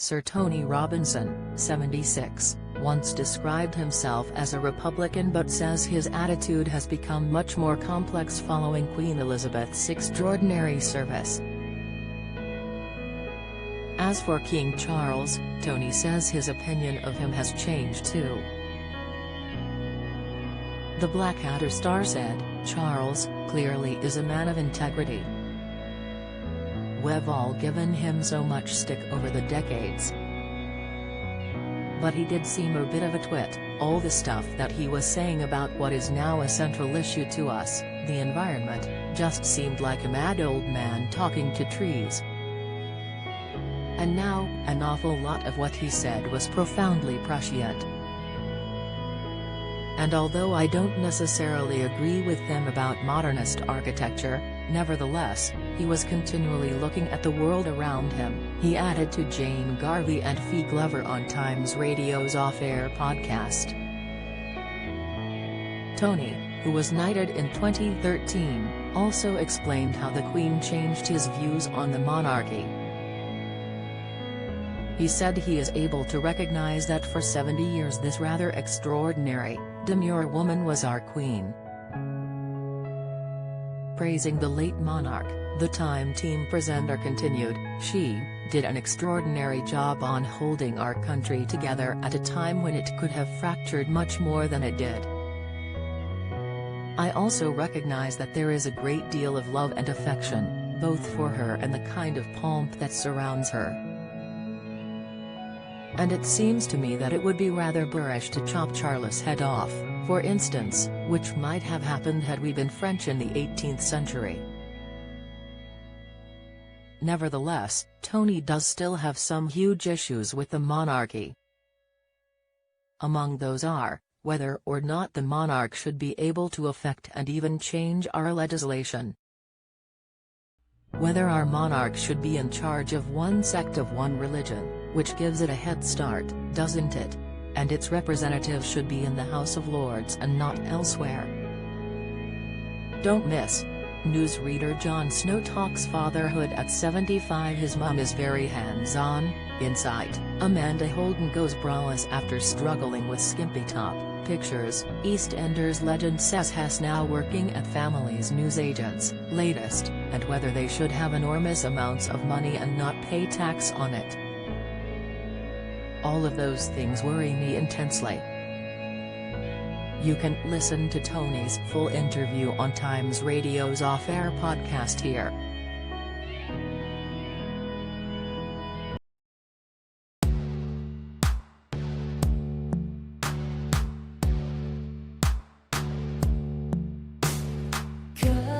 Sir Tony Robinson, 76, once described himself as a Republican but says his attitude has become much more complex following Queen Elizabeth's extraordinary service. As for King Charles, Tony says his opinion of him has changed too. The Blackadder star said, "Charles, clearly is a man of integrity. We've all given him so much stick over the decades. But he did seem a bit of a twit, all the stuff that he was saying about what is now a central issue to us, the environment, just seemed like a mad old man talking to trees. And now, an awful lot of what he said was profoundly prescient. And although I don't necessarily agree with him about modernist architecture, nevertheless, he was continually looking at the world around him," he added to Jane Garvey and Fee Glover on Times Radio's Off-Air podcast. Tony, who was knighted in 2013, also explained how the Queen changed his views on the monarchy. He said he is able to recognize that for 70 years this rather extraordinary, demure woman was our Queen. Praising the late monarch, the Time team presenter continued, "She did an extraordinary job on holding our country together at a time when it could have fractured much more than it did. I also recognize that there is a great deal of love and affection, both for her and the kind of pomp that surrounds her. And it seems to me that it would be rather boorish to chop Charles' head off, for instance, which might have happened had we been French in the 18th century." Nevertheless, Tony does still have some huge issues with the monarchy. Among those are, whether or not the monarch should be able to affect and even change our legislation. Whether our monarch should be in charge of one sect of one religion, which gives it a head start, doesn't it? And its representative should be in the House of Lords and not elsewhere. Don't miss. Newsreader Jon Snow talks fatherhood at 75. His mom is very hands-on. Insight, Amanda Holden goes braless after struggling with skimpy top pictures. EastEnders legend says Hess now working at Family's newsagents, latest, and whether they should have enormous amounts of money and not pay tax on it. All of those things worry me intensely. You can listen to Tony's full interview on Times Radio's Off-Air podcast here. Good.